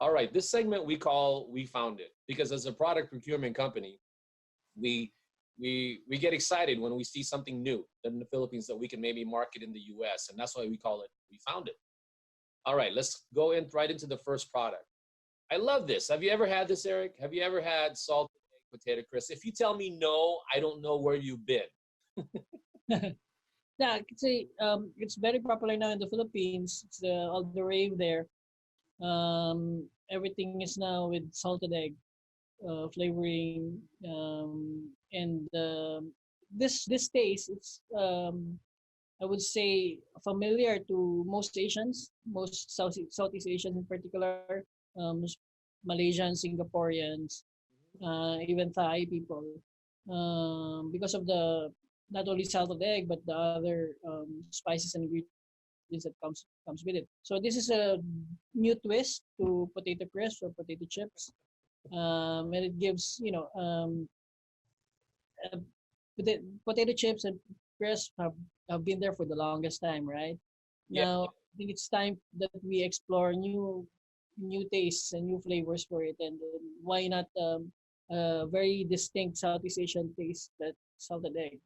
All right, this segment we call "We Found It" because as a product procurement company, we we get excited when we see something new in the Philippines that we can maybe market in the U.S. and that's why we call it "We Found It." All right, let's go in right into the first product. I love this. Have you ever had this, Eric? Have you ever had salted egg potato crisp? If you tell me no, I don't know where you've been. Yeah, I could say it's very popular now in the Philippines. It's all the rave there. Everything is now with salted egg flavoring, and this taste it's I would say familiar to most Asians, most Southeast Asians in particular, Malaysians, Singaporeans, even Thai people, because of the not only salted egg but the other spices and ingredients that comes with it. So this is a new twist to potato crisps or potato chips, and it gives uh, potato chips and crisps have been there for the longest time, right? Yeah. Now I think it's time that we explore new tastes and new flavors for it, and why not a very distinct Southeast Asian taste that salted egg.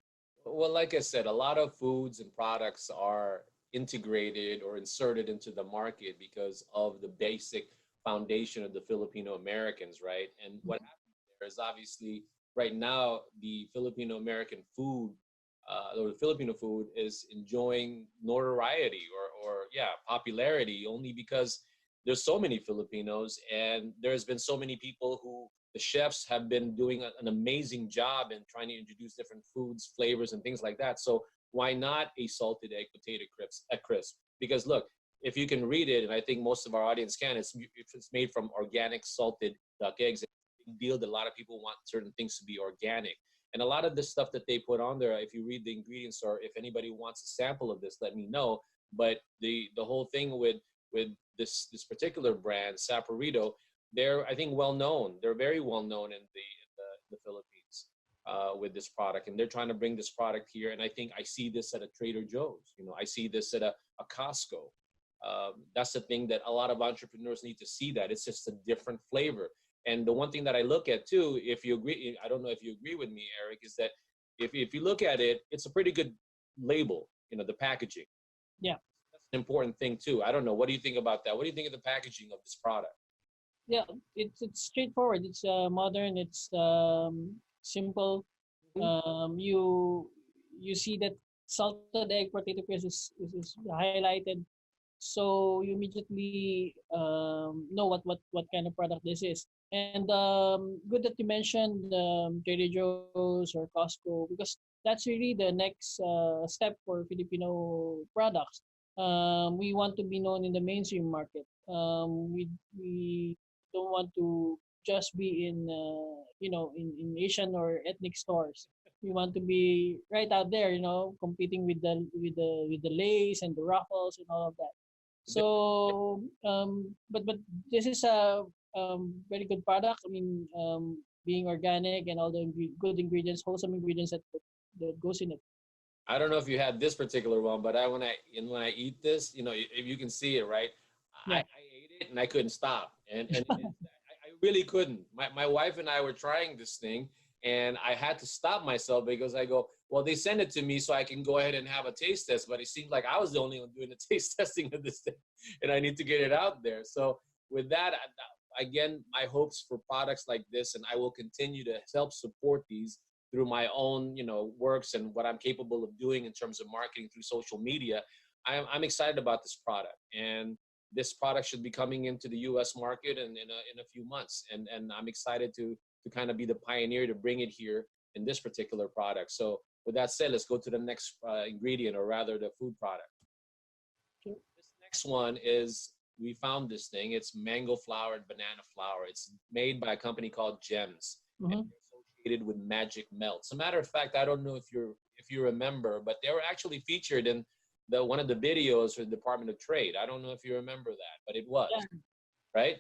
Well, like I said, a lot of foods and products are integrated or inserted into the market because of the basic foundation of the Filipino Americans, right? And what happens there is obviously right now the Filipino American food or the Filipino food is enjoying notoriety or yeah, popularity only because there's so many Filipinos and there's been so many people who the chefs have been doing an amazing job in trying to introduce different foods, flavors, and things like that. So why not a salted egg potato crisp? A crisp? Because look, if you can read it, and I think most of our audience can, it's made from organic salted duck eggs. It's a big deal that a lot of people want certain things to be organic. And a lot of the stuff that they put on there, if you read the ingredients or if anybody wants a sample of this, let me know. But the whole thing with this particular brand, Saporito, they're I think well known. They're very well known in the Philippines with this product, and they're trying to bring this product here. And I think I see this at a Trader Joe's. You know, I see this at a Costco. That's the thing that a lot of entrepreneurs need to see, that it's just a different flavor. And the one thing that I look at too, if you agree, I don't know if you agree with me, Eric, is that if you look at it, it's a pretty good label. You know, the packaging. Yeah, That's an important thing too. I don't know. What do you think about that? What do you think of the packaging of this product? yeah, it's straightforward. It's modern. It's simple. Mhm. You see that salted egg potato crisp is highlighted, so you immediately know what kind of product this is. And good that you mentioned Trader Joe's or Costco, because that's really the next step for Filipino products. We want to be known in the mainstream market. We don't want to just be in in Asian or ethnic stores. We want to be right out there, competing with the Lays and the Ruffles and all of that. So, but this is a very good product. I mean, being organic and all the good ingredients, wholesome ingredients that goes in it. I don't know if you had this particular one, but when I eat this, you know, if you can see it, right? Yeah. I ate it and I couldn't stop, and I really couldn't. My wife and I were trying this thing, and I had to stop myself because I go, well, they sent it to me so I can go ahead and have a taste test, but it seemed like I was the only one doing the taste testing of this thing, and I need to get it out there. So with that, again, my hopes for products like this, and I will continue to help support these through my own, you know, works and what I'm capable of doing in terms of marketing through social media. I'm excited about this product, and this product should be coming into the U.S. market in a few months, and I'm excited to kind of be the pioneer to bring it here in this particular product. So with that said, let's go to the next ingredient, or rather the food product. Sure. This next one is, we found this thing. It's mango flour and banana flour. It's made by a company called Gems, and Mm-hmm. they're associated with Magic Melts. As a matter of fact, I don't know if you remember, but they were actually featured in the one of the videos for the Department of Trade. I don't know if you remember that, but it was, Yeah, right?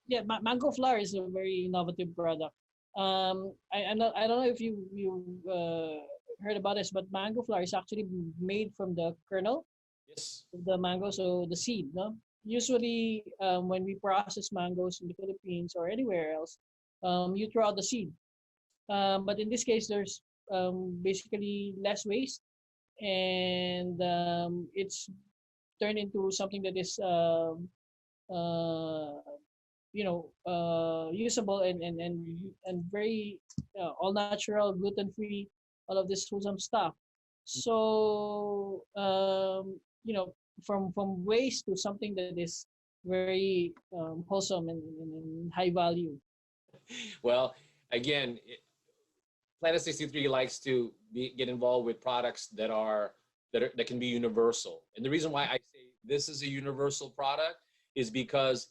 yeah. Mango flour is a very innovative product. I don't know if you heard about this, but mango flour is actually made from the kernel Yes. of the mango, so the seed, no? usually when we process mangoes in the Philippines or anywhere else, you throw out the seed. But in this case, there's basically less waste, and it's turned into something that is uh, usable and very all natural, gluten free, all of this wholesome stuff. So from waste to something that is very wholesome and high value. Well, again, Planet 63 likes to get involved with products that can be universal. And the reason why I say this is a universal product is because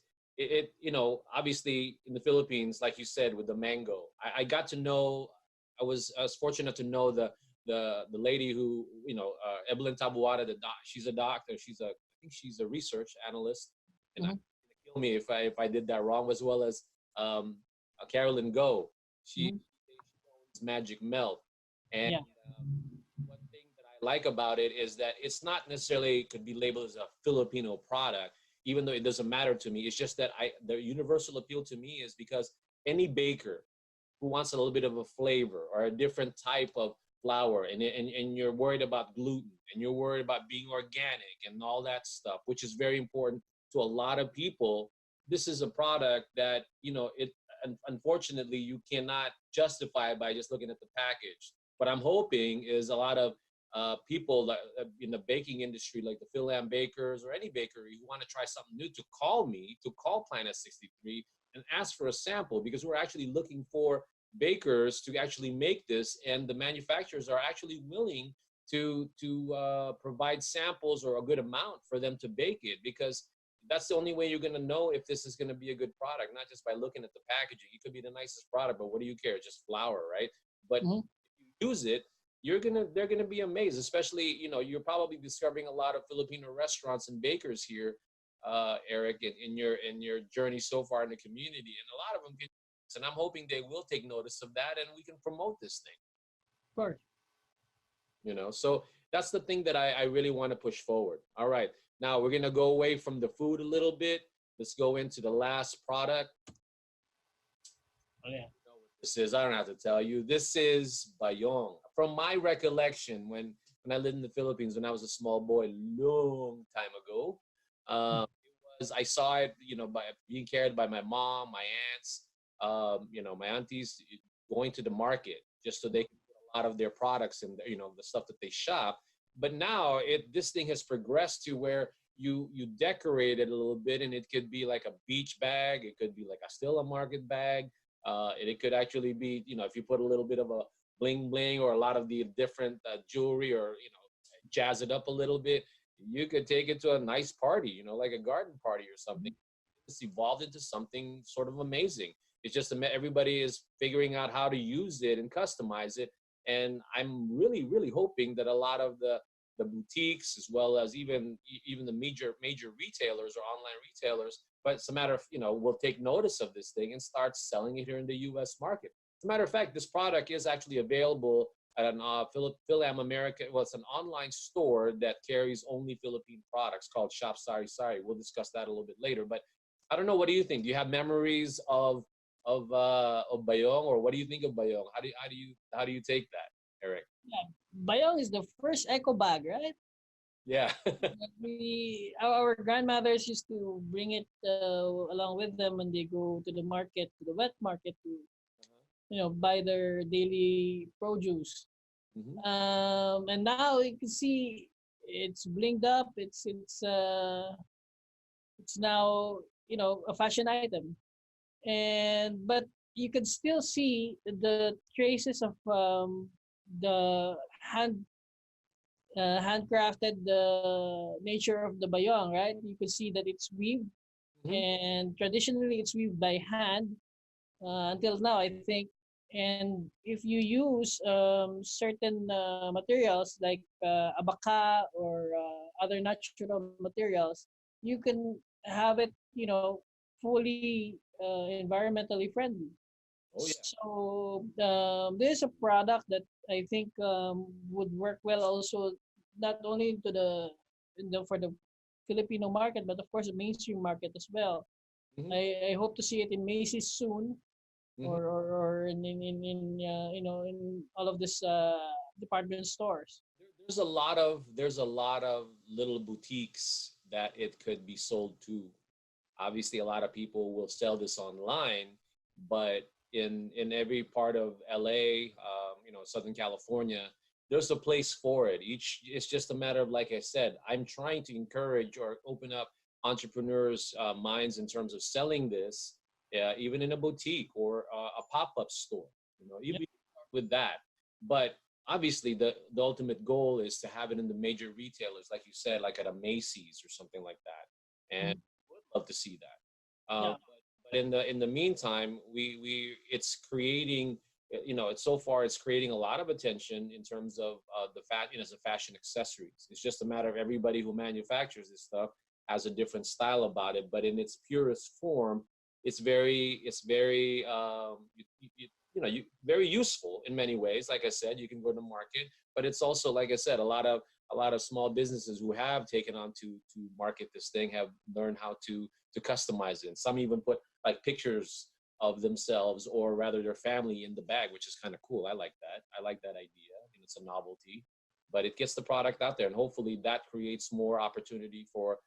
obviously in the Philippines, like you said, with the mango, I got to know, I was fortunate to know the lady who, Evelyn Tabuada, she's a doctor. I think she's a research analyst, and Mm-hmm. kill me if I did that wrong, as well as Carolyn Go. She Mm-hmm. owns Magic Melt, and Yeah. one thing that I like about it is that it's not necessarily could be labeled as a Filipino product, even though it doesn't matter to me. It's just that the universal appeal to me is because any baker who wants a little bit of a flavor or a different type of flour, and you're worried about gluten, and you're worried about being organic and all that stuff, which is very important to a lot of people. This is a product that, unfortunately, you cannot justify by just looking at the package. What I'm hoping is a lot of people that, in the baking industry, like the Philam bakers or any bakery who want to try something new, to call me, to call Planet 63 and ask for a sample, because we're actually looking for bakers to actually make this, and the manufacturers are actually willing to provide samples or a good amount for them to bake it, because that's the only way you're going to know if this is going to be a good product, not just by looking at the packaging. It could be the nicest product, but what do you care? It's just flour, right? But Mm-hmm. if you use it, they're gonna be amazed. Especially, you're probably discovering a lot of Filipino restaurants and bakers here, Eric, in your journey so far in the community, and a lot of them can. And I'm hoping they will take notice of that, and we can promote this thing. Of course. So that's the thing that I really want to push forward. All right, now we're gonna go away from the food a little bit. Let's go into the last product. Oh, yeah. You know what this is? I don't have to tell you. This is bayong. From my recollection, when I lived in the Philippines, when I was a small boy, long time ago, I saw it, by being carried by my mom, my aunts, my aunties, going to the market just so they can put a lot of their products in, the stuff that they shop. But now this thing has progressed to where you decorate it a little bit, and it could be like a beach bag, it could be like a still a market bag, and it could actually be, if you put a little bit of a bling bling or a lot of the different jewelry, or jazz it up a little bit, you could take it to a nice party, like a garden party or something. It's evolved into something sort of amazing. It's just everybody is figuring out how to use it and customize it. And I'm really, really hoping that a lot of the boutiques, as well as even the major retailers or online retailers, but it's a matter of, will take notice of this thing and start selling it here in the U.S. market. As a matter of fact, this product is actually available at an Philam America. Well, it's an online store that carries only Philippine products called Shop Sari Sari. We'll discuss that a little bit later. But I don't know. What do you think? Do you have memories of bayong, or what do you think of bayong? How do you take that, Eric? Yeah. Bayong is the first eco bag, right? Yeah. Our grandmothers used to bring it along with them when they go to the market, to the wet market, to buy their daily produce. Mm-hmm. And now you can see it's blinged up. It's now a fashion item, and but you can still see the traces of the handcrafted nature of the bayong, right? You can see that it's weaved, Mm-hmm. and traditionally it's weaved by hand until now, I think. And if you use certain materials like abaca or other natural materials, you can have it, fully environmentally friendly. Oh yeah. So this is a product that I think would work well also, not only for the Filipino market, but of course the mainstream market as well. Hmm. I hope to see it in Macy's soon, Hmm. or in in all of this department stores. There's a lot of little boutiques that it could be sold to. Obviously, a lot of people will sell this online, but in every part of LA, Southern California, there's a place for it. It's just a matter of, like I said, I'm trying to encourage or open up entrepreneurs' minds in terms of selling this, even in a boutique or a pop-up store. Yeah, Even with that. But obviously, the ultimate goal is to have it in the major retailers, like you said, like at a Macy's or something like that. And mhm, love to see that. yeah, But in the meantime, we it's creating, it's so far it's creating a lot of attention in terms of the as a fashion accessories. It's just a matter of everybody who manufactures this stuff has a different style about it, but in its purest form, it's very very useful in many ways. Like I said, you can go to market, but it's also, like I said, a lot of small businesses who have taken on to market this thing have learned how to customize it. And some even put like pictures of themselves or rather their family in the bag, which is kind of cool. I like that. I like that idea. And it's a novelty, but it gets the product out there, and hopefully that creates more opportunity for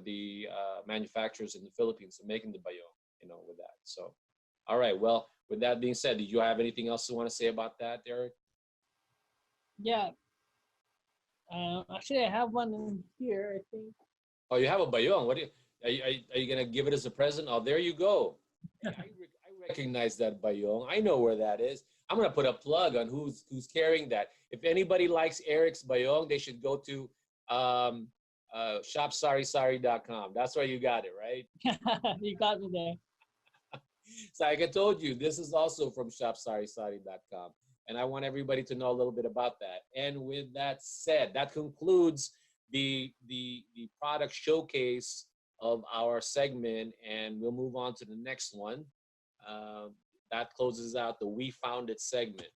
the manufacturers in the Philippines to making the bayo, with that. So, all right. Well, with that being said, did you have anything else you want to say about that, Derek? yeah. Actually, I have one in here. I think. Oh, you have a bayong. What are you gonna give it as a present? Oh, there you go. Hey, I recognize that bayong. I know where that is. I'm gonna put a plug on who's carrying that. If anybody likes Eric's bayong, they should go to um, shopsarisari.com. That's where you got it, right? You got me there. So like I told you, this is also from shopsarisari.com. And I want everybody to know a little bit about that. And with that said, that concludes the product showcase of our segment, and we'll move on to the next one. Uh, that closes out the We Found It segment.